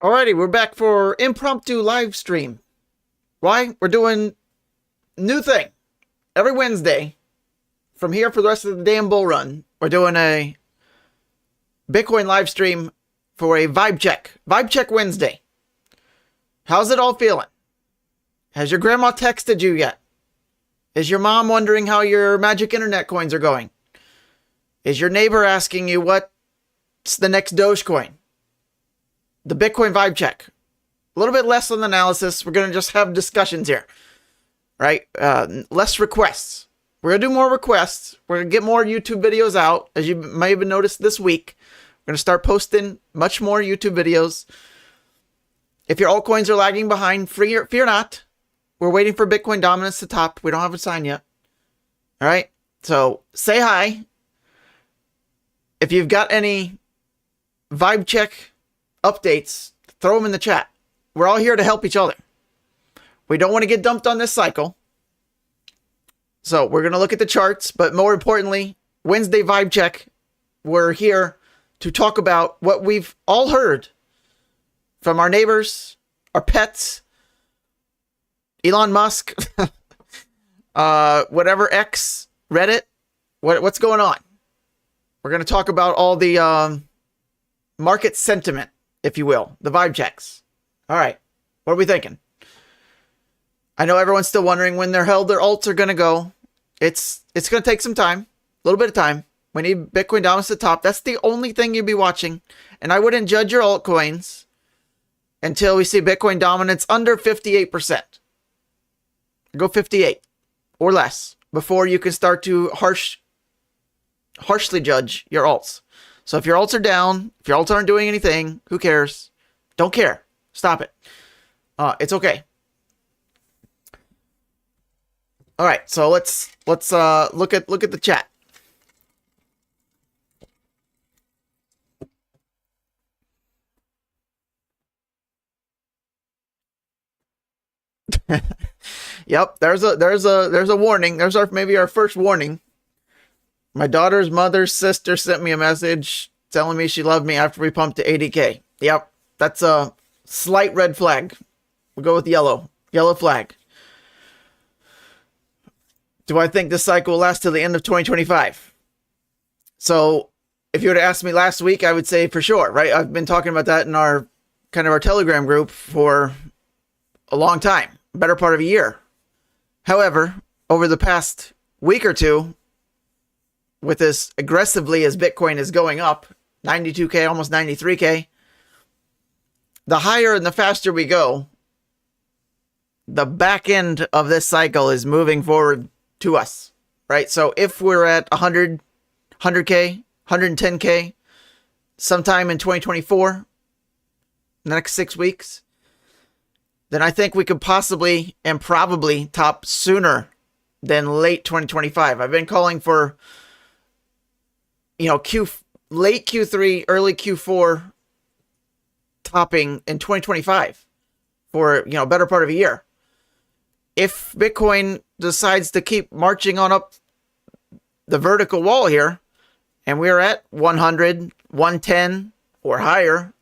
Alrighty, we're back for impromptu live stream. Why? We're doing new thing. Every Wednesday, from here for the rest of the damn bull run, we're doing a Bitcoin live stream for a vibe check. Vibe check Wednesday. How's it all feeling? Has your grandma texted you yet? Is your mom wondering how your magic internet coins are going? Is your neighbor asking you what's the next Dogecoin? The Bitcoin vibe check. A little bit less on the analysis. We're going to just have discussions here, right? Less requests. We're going to do more requests. We're going to get more YouTube videos out. As you may have noticed this week, we're going to start posting much more YouTube videos. If your altcoins are lagging behind, fear not. We're waiting for Bitcoin dominance to top. We don't have a sign yet. All right? So say hi. If you've got any vibe check updates, throw them in the chat. We're all here to help each other. We don't want to get dumped on this cycle. So we're going to look at the charts, but more importantly, Wednesday vibe check. We're here to talk about what we've all heard from our neighbors, our pets, Elon Musk, whatever X, Reddit, what's going on. We're going to talk about all the market sentiment, if you will, the vibe checks. All right, what are we thinking? I know everyone's still wondering when their alts are going to go. It's going to take some time, a little bit of time. We need Bitcoin dominance at the top. That's the only thing you'd be watching. And I wouldn't judge your altcoins until we see Bitcoin dominance under 58%. Go 58 or less before you can start to harshly judge your alts. So if your alts are down, if your alts aren't doing anything, who cares? Don't care. Stop it. It's okay. All right, so let's look at the chat. Yep, there's a warning. There's maybe our first warning. My daughter's mother's sister sent me a message telling me she loved me after we pumped to 80K. Yep, that's a slight red flag. We'll go with yellow flag. Do I think this cycle will last till the end of 2025? So if you were to ask me last week, I would say for sure, right? I've been talking about that in our Telegram group for a long time, better part of a year. However, over the past week or two, with as aggressively as Bitcoin is going up, 92K, almost 93K, the higher and the faster we go, the back end of this cycle is moving forward to us, right? So if we're at 100K, 110K, sometime in 2024, the next 6 weeks, then I think we could possibly and probably top sooner than late 2025. I've been calling for, late Q3, early Q4 topping in 2025 for, better part of a year. If Bitcoin decides to keep marching on up the vertical wall here, and we're at 100, 110 or higher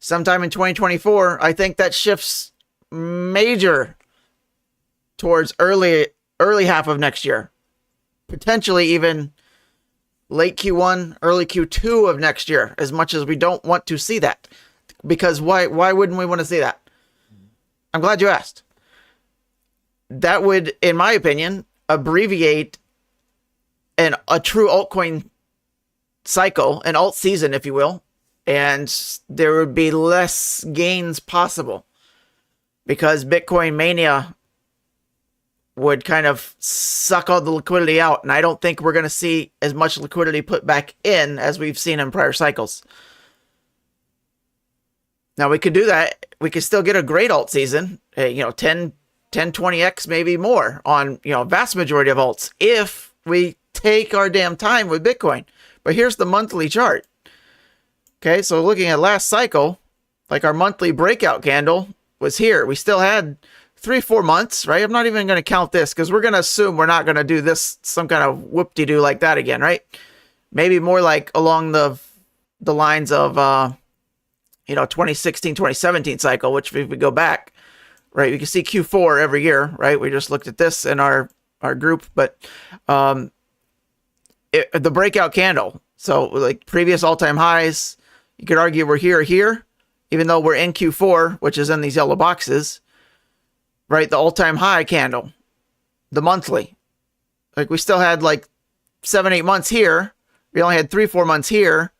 sometime in 2024, I think that shifts major towards early half of next year, potentially even late Q1, early Q2 of next year, as much as we don't want to see that. Because why wouldn't we want to see that? I'm glad you asked. That would, in my opinion, abbreviate a true altcoin cycle, an alt season, if you will, and there would be less gains possible because Bitcoin mania would kind of suck all the liquidity out, and I don't think we're going to see as much liquidity put back in as we've seen in prior cycles. Now, we could do that. We could still get a great alt season, 10, 20x, maybe more on, vast majority of alts if we take our damn time with Bitcoin. But here's the monthly chart. Okay, so looking at last cycle, like our monthly breakout candle was here. We still had 3-4 months, right? I'm not even going to count this because we're going to assume we're not going to do this, some kind of whoop-de-doo like that again, right? Maybe more like along the lines of 2016, 2017 cycle, which if we go back, right, we can see Q4 every year, right? We just looked at this in our group, but the breakout candle. So like previous all-time highs, you could argue we're here, even though we're in Q4, which is in these yellow boxes, right? The all-time high candle, the monthly, like we still had like 7-8 months here. We only had 3-4 months here.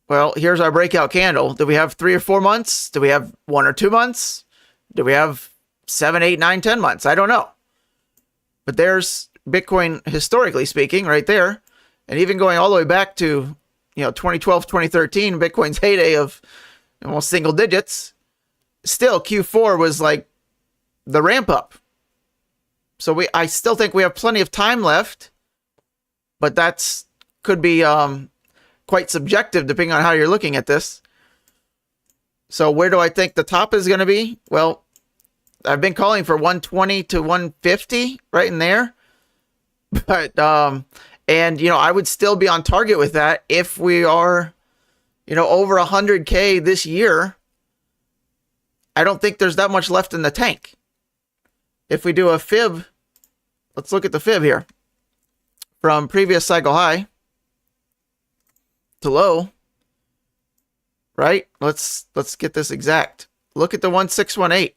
Well, here's our breakout candle. Do we have 3 or 4 months? Do we have 1 or 2 months? Do we have 7, 8, 9, 10 months? I don't know. But there's Bitcoin, historically speaking, right there. And even going all the way back to, 2012, 2013, Bitcoin's heyday of almost single digits, still Q4 was like the ramp up. So I still think we have plenty of time left, but could be quite subjective depending on how you're looking at this. So where do I think the top is going to be? Well, I've been calling for 120 to 150 right in there. But, I would still be on target with that if we are, over 100K this year. I don't think there's that much left in the tank. If we do a fib, let's look at the fib here. From previous cycle high to low, right? Let's get this exact. Look at the 1618.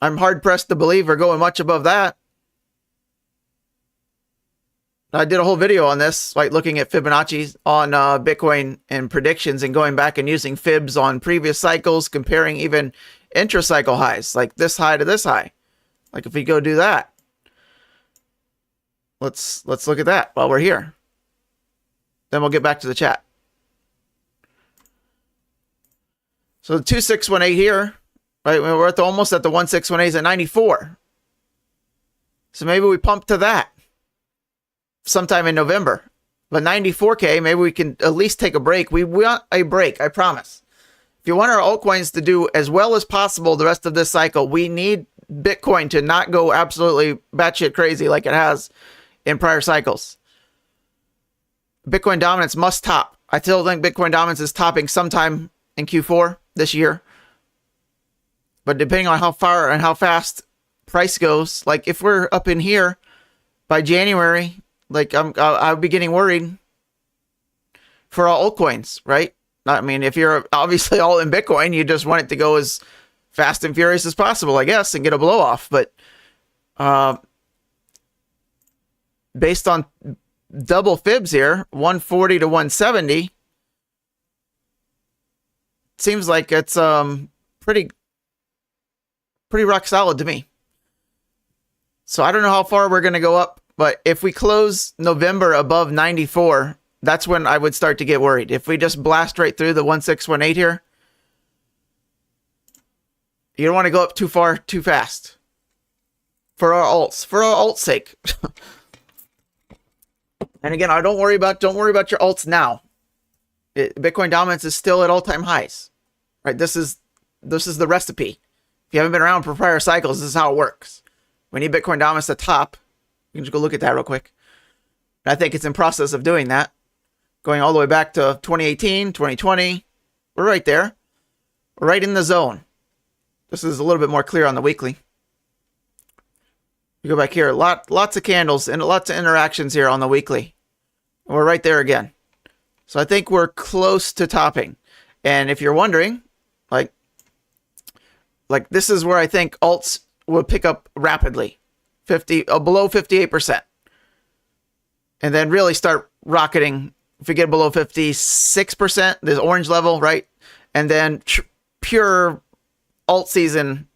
I'm hard pressed to believe we're going much above that. I did a whole video on this, like looking at Fibonacci on Bitcoin and predictions and going back and using fibs on previous cycles, comparing even intra-cycle highs, like this high to this high. Like if we go do that, let's look at that while we're here. Then we'll get back to the chat. So the 2618 here, right? We're almost at the 1618 at 94. So maybe we pump to that sometime in November. But 94K, maybe we can at least take a break. We want a break, I promise. If you want our altcoins to do as well as possible the rest of this cycle, we need Bitcoin to not go absolutely batshit crazy like it has in prior cycles. Bitcoin dominance must top. I still think Bitcoin dominance is topping sometime in Q4 this year. But depending on how far and how fast price goes, like if we're up in here by January, like I'll be getting worried for all altcoins, right? I mean, if you're obviously all in Bitcoin, you just want it to go as fast and furious as possible, I guess, and get a blow off. But based on double fibs here, 140 to 170, seems like it's pretty rock solid to me. So I don't know how far we're going to go up, but if we close November above 94, that's when I would start to get worried. If we just blast right through the 1618 here, you don't want to go up too far too fast. For our alts' sake. And again, don't worry about your alts now. Bitcoin dominance is still at all-time highs. Right? This is the recipe. If you haven't been around for prior cycles, this is how it works. We need Bitcoin dominance to top. You can just go look at that real quick. And I think it's in process of doing that. Going all the way back to 2018, 2020. We're right there. We're right in the zone. This is a little bit more clear on the weekly. You go back here. Lots of candles and lots of interactions here on the weekly. We're right there again. So I think we're close to topping. And if you're wondering, like this is where I think alts will pick up rapidly. Below 58%. And then really start rocketing if we get below 56%, this orange level, right? And then pure alt season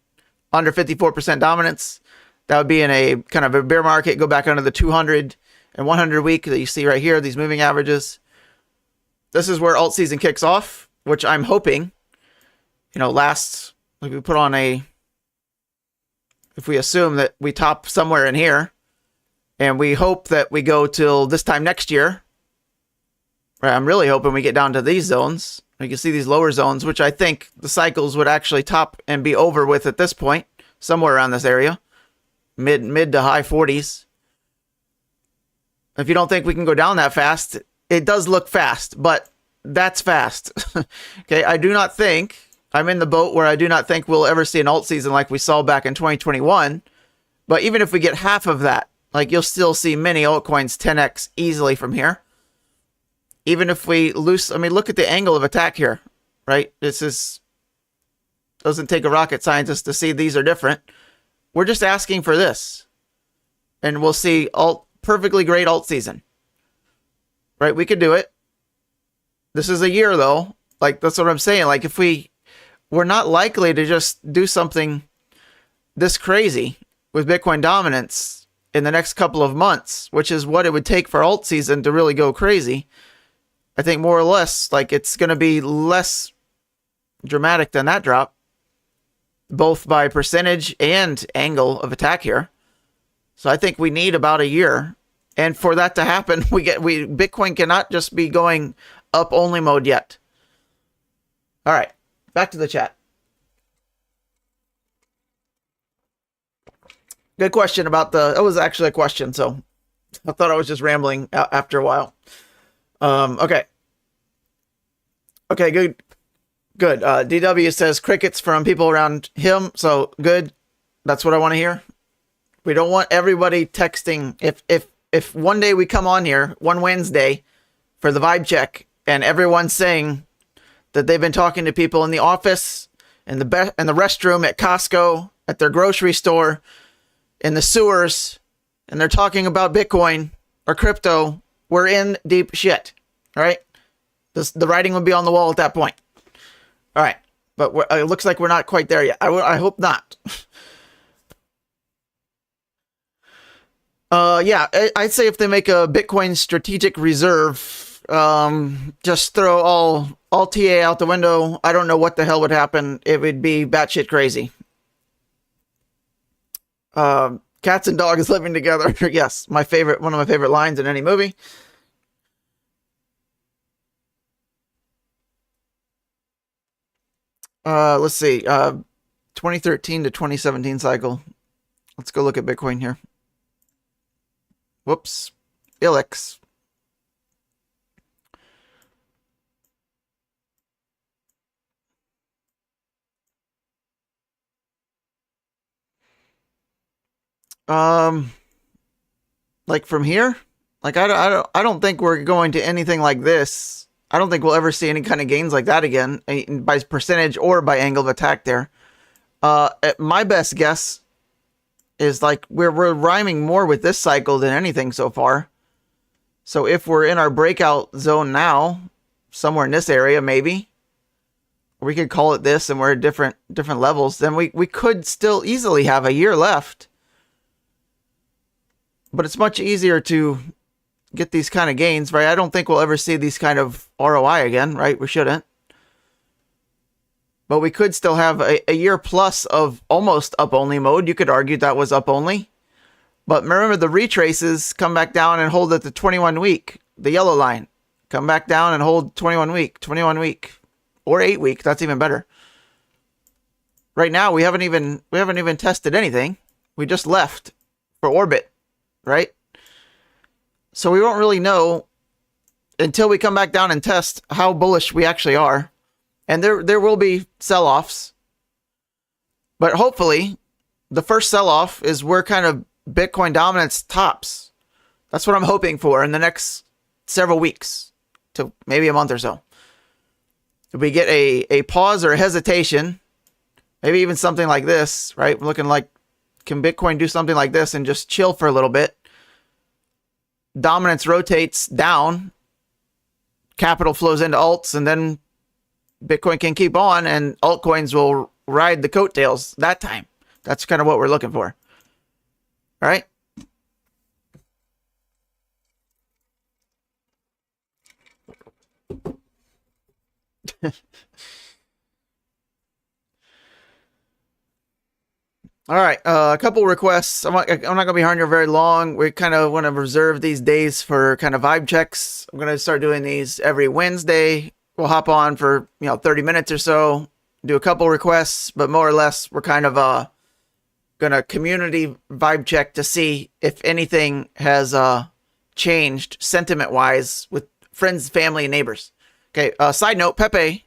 under 54% dominance. That would be in a kind of a bear market, go back under the 200 and 100 week that you see right here, these moving averages. This is where alt season kicks off, which I'm hoping, lasts, like we put on if we assume that we top somewhere in here, and we hope that we go till this time next year, right? I'm really hoping we get down to these zones. You can see these lower zones, which I think the cycles would actually top and be over with at this point, somewhere around this area, mid to high 40s. If you don't think we can go down that fast, it does look fast, but that's fast. Okay, I do not think, I'm in the boat where I do not think we'll ever see an alt season like we saw back in 2021. But even if we get half of that, like you'll still see many altcoins 10x easily from here. Even if we lose, I mean, look at the angle of attack here, right? This is, doesn't take a rocket scientist to see these are different. We're just asking for this. And we'll see perfectly great alt season. Right? We could do it. This is a year though. Like, that's what I'm saying. Like, if we're not likely to just do something this crazy with Bitcoin dominance in the next couple of months, which is what it would take for alt season to really go crazy. I think more or less, like, it's going to be less dramatic than that drop, both by percentage and angle of attack here. So I think we need about a year. And for that to happen, Bitcoin cannot just be going up only mode yet. All right, back to the chat. Good question about it was actually a question, so I thought I was just rambling after a while. Okay. Okay, good. Good. DW says crickets from people around him, so good. That's what I want to hear. We don't want everybody texting. If one day we come on here, one Wednesday, for the vibe check, and everyone's saying that they've been talking to people in the office, in the restroom, at Costco, at their grocery store, in the sewers, and they're talking about Bitcoin or crypto, we're in deep shit. All right? The writing will be on the wall at that point. All right. But it looks like we're not quite there yet. I hope not. Yeah, I'd say if they make a Bitcoin strategic reserve, just throw all TA out the window. I don't know what the hell would happen. It would be batshit crazy. Cats and dogs living together. Yes, one of my favorite lines in any movie. Let's see. 2013 to 2017 cycle. Let's go look at Bitcoin here. Whoops. Ilix. Like from here, like I don't think we're going to anything like this. I don't think we'll ever see any kind of gains like that again, by percentage or by angle of attack there. My best guess is like we're rhyming more with this cycle than anything so far. So if we're in our breakout zone now, somewhere in this area, maybe, or we could call it this, and we're at different levels, then we could still easily have a year left. But it's much easier to get these kind of gains, right? I don't think we'll ever see these kind of ROI again, right? We shouldn't. But we could still have a year plus of almost up-only mode. You could argue that was up-only. But remember, the retraces come back down and hold at the 21-week, the yellow line. Come back down and hold 21-week, or 8-week. That's even better. Right now, we haven't even tested anything. We just left for orbit. Right? So we won't really know until we come back down and test how bullish we actually are. And there will be sell-offs. But hopefully, the first sell-off is where kind of Bitcoin dominance tops. That's what I'm hoping for in the next several weeks to maybe a month or so. If we get a pause or a hesitation, maybe even something like this, right? We're looking like, can Bitcoin do something like this and just chill for a little bit? Dominance rotates down, capital flows into alts, and then Bitcoin can keep on, and altcoins will ride the coattails that time. That's kind of what we're looking for. All right? All right, a couple requests. I'm not going to be on here very long. We kind of want to reserve these days for kind of vibe checks. I'm going to start doing these every Wednesday. We'll hop on for 30 minutes or so, do a couple requests, but more or less we're kind of going to community vibe check to see if anything has changed sentiment-wise with friends, family, and neighbors. Okay, side note, Pepe,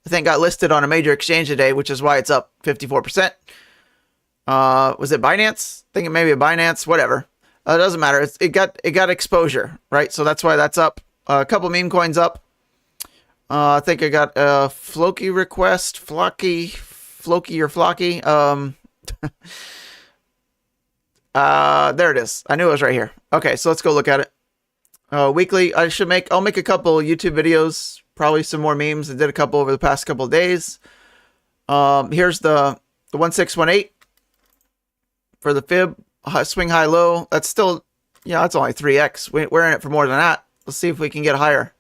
I think got listed on a major exchange today, which is why it's up 54%. Was it Binance? I think it may be a Binance, whatever. It doesn't matter. It got exposure, right? So that's why that's up. A couple meme coins up. I think I got a Floki request, Floki or Flocky. There it is. I knew it was right here. Okay, so let's go look at it. Weekly, I'll make a couple YouTube videos, probably some more memes. I did a couple over the past couple of days. Here's the 1618 for the fib, swing high low. That's still, that's only 3x. We're in it for more than that. Let's see if we can get higher.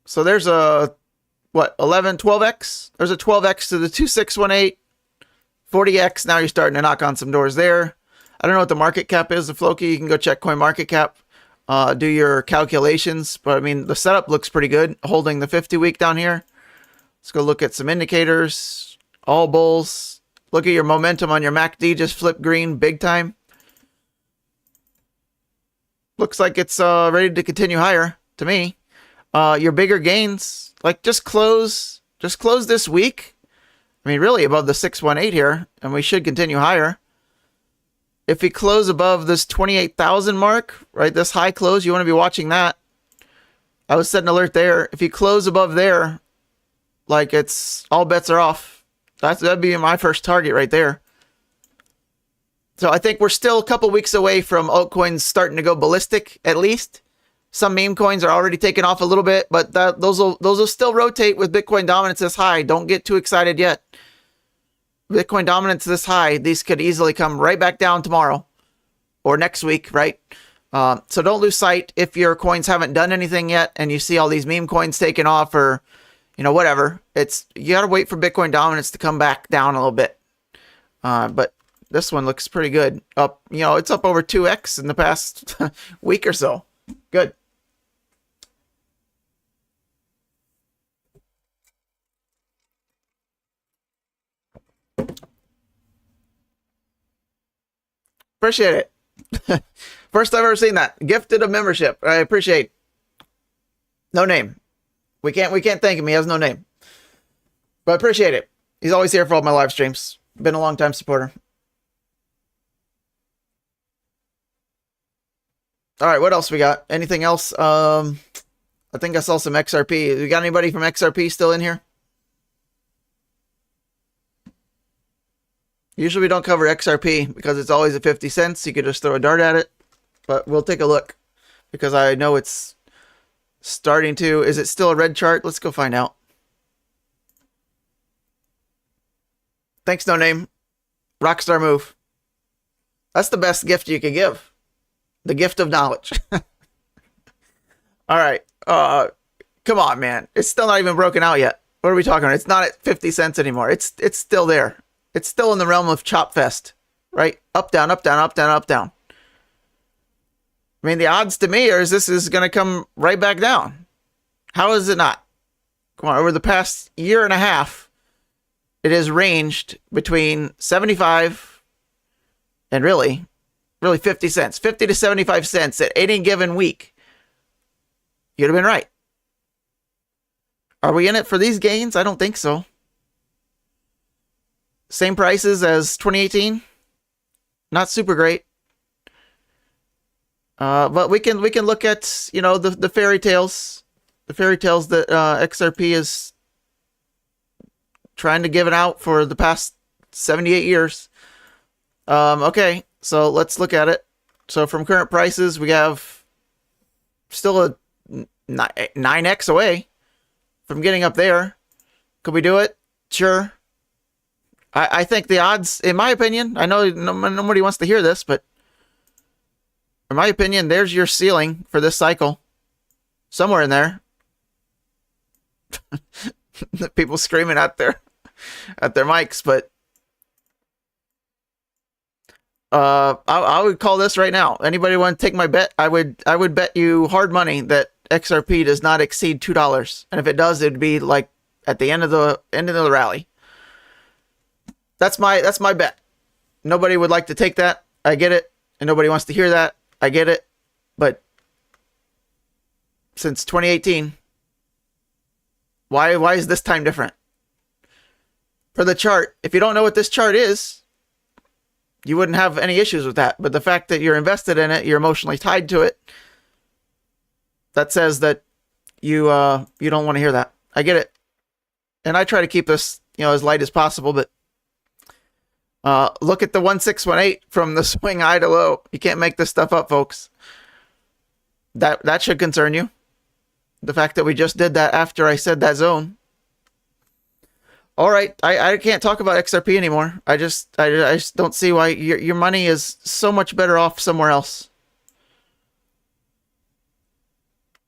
So there's a, 12x? There's a 12x to the 2618, 40x. Now you're starting to knock on some doors there. I don't know what the market cap is of Floki. You can go check coin market cap, do your calculations. But I mean, the setup looks pretty good, holding the 50 week down here. Let's go look at some indicators. All bulls. Look at your momentum on your MACD, just flip green big time. Looks like it's ready to continue higher to me. Your bigger gains, like just close this week. I mean, really above the 618 here, and we should continue higher. If we close above this 28,000 mark, right, this high close, you want to be watching that. I would set an alert there. If you close above there, like it's all bets are off. That'd be my first target right there. So I think we're still a couple weeks away from altcoins starting to go ballistic, at least. Some meme coins are already taking off a little bit, but those will still rotate with Bitcoin dominance this high. Don't get too excited yet. Bitcoin dominance this high, these could easily come right back down tomorrow or next week, right? So don't lose sight if your coins haven't done anything yet and you see all these meme coins taking off or, whatever. You got to wait for Bitcoin dominance to come back down a little bit. But this one looks pretty good. Up, it's up over 2x in the past week or so. Good. Appreciate it. First I've ever seen that. Gifted a membership. I appreciate. No name. We can't thank him. He has no name. But I appreciate it. He's always here for all my live streams. Been a long time supporter. All right, what else we got? Anything else? I think I saw some XRP. We got anybody from XRP still in here? Usually we don't cover XRP because it's always at 50 cents. You could just throw a dart at it. But we'll take a look because I know it's starting to... Is it still a red chart? Let's go find out. Thanks, no name. Rockstar move. That's the best gift you could give. The gift of knowledge. All right. Come on, man. It's still not even broken out yet. What are we talking about? It's not at 50 cents anymore. It's still there. It's still in the realm of chop fest, right? Up, down, up, down, up, down, up, down. I mean, the odds to me are this is going to come right back down. How is it not? Come on, over the past year and a half, it has ranged between 75 and really 50 cents. 50 to 75 cents at any given week. You'd have been right. Are we in it for these gains? I don't think so. Same prices as 2018. Not super great. But we can look at, the fairy tales. The fairy tales that XRP is trying to give it out for the past 78 years. Okay, so let's look at it. So from current prices, we have still a 9x away from getting up there. Could we do it? Sure. I think the odds, in my opinion, I know nobody wants to hear this, but in my opinion, there's your ceiling for this cycle. Somewhere in there. People screaming at their mics, but I would call this right now. Anybody want to take my bet? I would bet you hard money that XRP does not exceed $2, and if it does, it'd be like at the end of the rally. That's my bet. Nobody would like to take that. I get it, and nobody wants to hear that. I get it, but since 2018. Why is this time different? For the chart, if you don't know what this chart is, you wouldn't have any issues with that. But the fact that you're invested in it, you're emotionally tied to it, that says that you don't want to hear that. I get it. And I try to keep this, as light as possible, but look at the 1618 from the swing high to low. You can't make this stuff up, folks. That should concern you. The fact that we just did that after I said that zone. All right, I can't talk about XRP anymore. I just don't see why your money is so much better off somewhere else.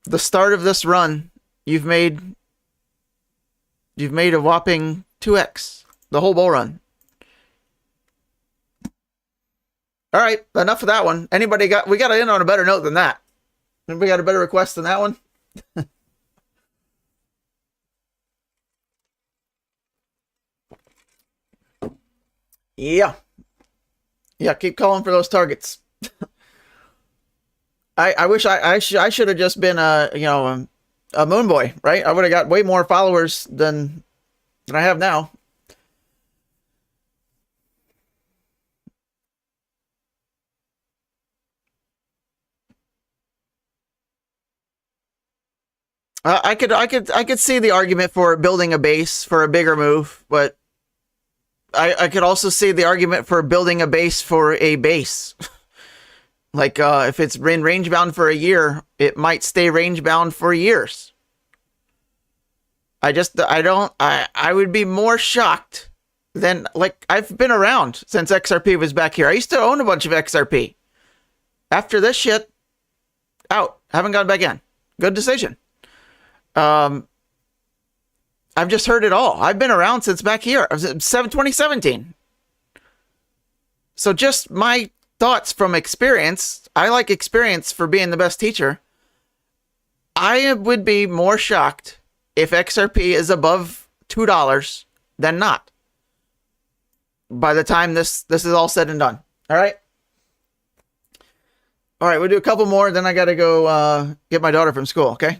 The start of this run, you've made a whopping 2x the whole bull run. All right, enough of that one. We got to end on a better note than that. Anybody got a better request than that one? Yeah, keep calling for those targets. I wish I should have just been a moon boy, right? I would have got way more followers than I have now. I could see the argument for building a base for a bigger move, but I could also see the argument for building a base for a base. Like, if it's been range bound for a year, it might stay range bound for years. I would be more shocked than, like, I've been around since XRP was back here. I used to own a bunch of XRP. After this shit, out. Haven't gone back in. Good decision. I've just heard it all. I've been around since back here. 2017. So just my thoughts from experience. I like experience for being the best teacher. I would be more shocked if XRP is above $2 than not by the time this is all said and done. All right. All right. We'll do a couple more. Then I got to go get my daughter from school. Okay.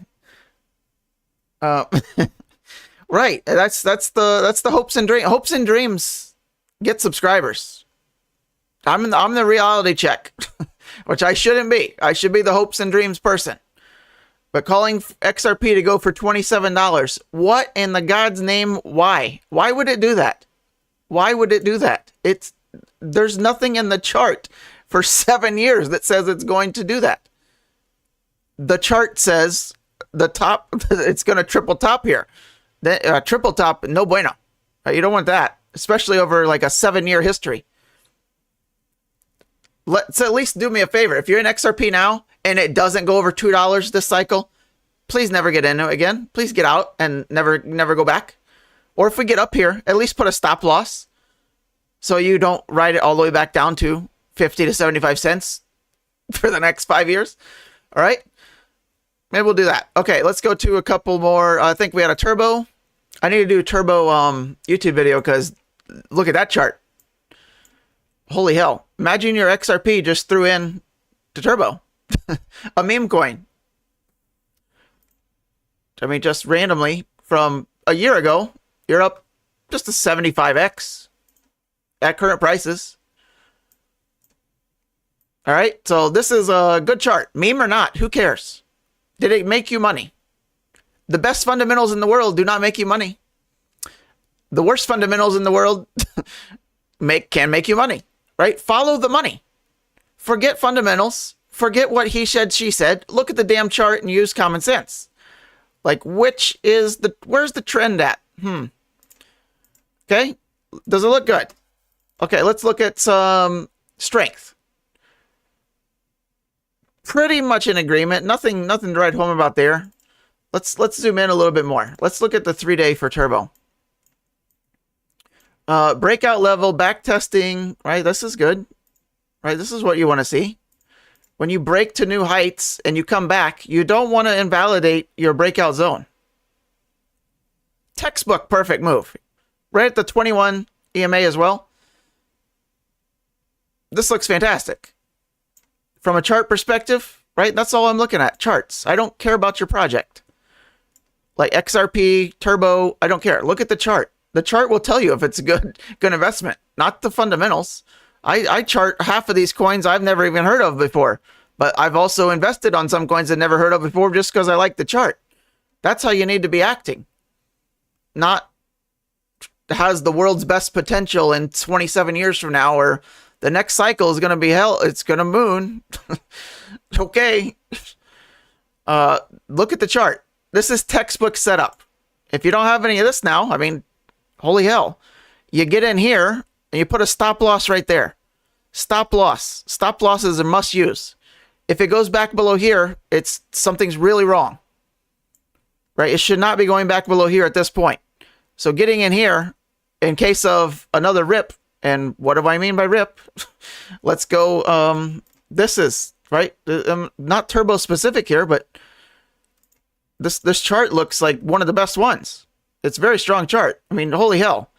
Right. That's the hopes and dreams. Hopes and dreams get subscribers. I'm the reality check, which I shouldn't be. I should be the hopes and dreams person. But calling XRP to go for $27, what in the God's name? Why? Why would it do that? Why would it do that? There's nothing in the chart for 7 years that says it's going to do that. The chart says the top, it's going to triple top here. Triple top, no bueno. You don't want that, especially over like a 7-year history. Let's at least do me a favor. If you're in XRP now and it doesn't go over $2 this cycle, please never get into it again. Please get out and never go back. Or if we get up here, at least put a stop loss so you don't ride it all the way back down to 50 to 75 cents for the next 5 years. All right. Maybe we'll do that. Okay, let's go to a couple more. I think we had a turbo. I need to do a turbo YouTube video because look at that chart. Holy hell. Imagine your XRP just threw in to turbo. A meme coin. I mean, just randomly from a year ago, you're up just a 75x at current prices. All right, so this is a good chart. Meme or not, who cares? Did it make you money? The best fundamentals in the world do not make you money. The worst fundamentals in the world can make you money, right? Follow the money. Forget fundamentals. Forget what he said, she said. Look at the damn chart and use common sense. Like, where's the trend at? Okay. Does it look good? Okay, let's look at some strength. Pretty much in agreement. Nothing to write home about there. Let's zoom in a little bit more. Let's look at the 3-day for turbo. Breakout level, back testing, right? This is good, right? This is what you want to see. When you break to new heights and you come back, you don't want to invalidate your breakout zone. Textbook perfect move. Right at the 21 EMA as well. This looks fantastic. From a chart perspective, right? That's all I'm looking at, charts. I don't care about your project. Like XRP, Turbo, I don't care. Look at the chart. The chart will tell you if it's a good investment, not the fundamentals. I chart half of these coins I've never even heard of before, but I've also invested on some coins I've never heard of before just because I like the chart. That's how you need to be acting. Not has the world's best potential in 27 years from now, or the next cycle is going to be hell. It's going to moon. Okay. Look at the chart. This is textbook setup. If you don't have any of this now, I mean, holy hell. You get in here and you put a stop loss right there. Stop loss. Stop loss is a must use. If it goes back below here, something's really wrong. Right? It should not be going back below here at this point. So getting in here in case of another rip, and what do I mean by rip? Let's go. This is right. Not turbo specific here, but this chart looks like one of the best ones. It's a very strong chart. I mean, holy hell.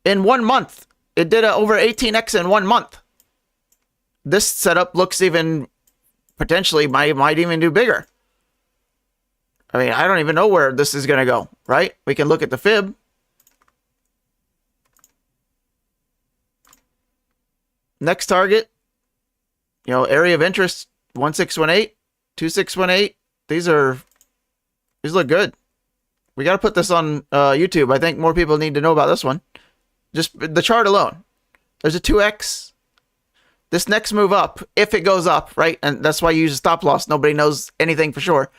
In 1 month, it did over 18x in 1 month. This setup looks even potentially might even do bigger. I mean, I don't even know where this is going to go, right? We can look at the fib. Next target, area of interest, 1618, 2618. These look good. We got to put this on YouTube. I think more people need to know about this one. Just the chart alone. There's a 2x. This next move up, if it goes up, right? And that's why you use a stop loss. Nobody knows anything for sure.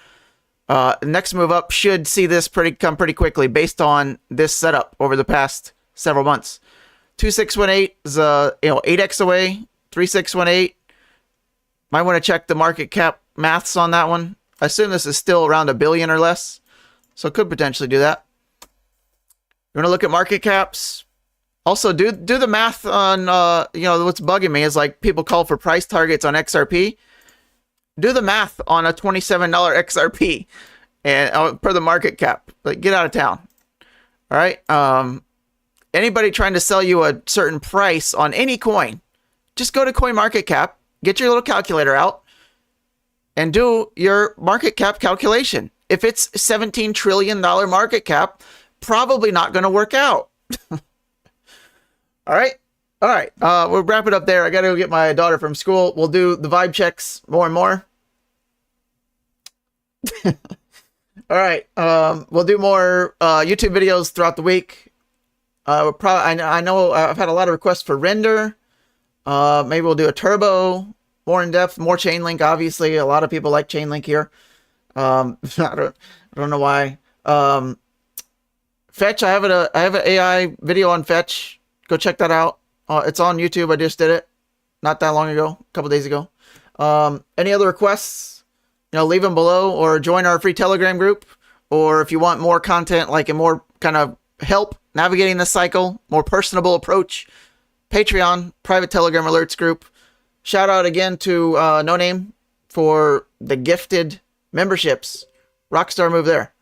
Next move up should see this come pretty quickly based on this setup over the past several months. 2618 is 8x away. 3618. Might want to check the market cap maths on that one. I assume this is still around $1 billion or less, so it could potentially do that. You want to look at market caps. Also, do the math on what's bugging me is like people call for price targets on XRP. Do the math on a $27 XRP and per the market cap. Like, get out of town. All right. Anybody trying to sell you a certain price on any coin, just go to CoinMarketCap, get your little calculator out, and do your market cap calculation. If it's $17 trillion market cap, probably not going to work out. All right. We'll wrap it up there. I got to go get my daughter from school. We'll do the vibe checks more and more. All right. We'll do more YouTube videos throughout the week. I know I've had a lot of requests for render. Maybe we'll do a turbo, more in depth, more Chainlink. Obviously, a lot of people like Chainlink here. I don't know why. Fetch. I have an AI video on Fetch. Go check that out. It's on YouTube. I just did it not that long ago, a couple days ago. Any other requests? Leave them below, or join our free Telegram group. Or if you want more content, like a more kind of help navigating the cycle, more personable approach, Patreon, private Telegram alerts group. Shout out again to No Name for the gifted memberships. Rockstar move there.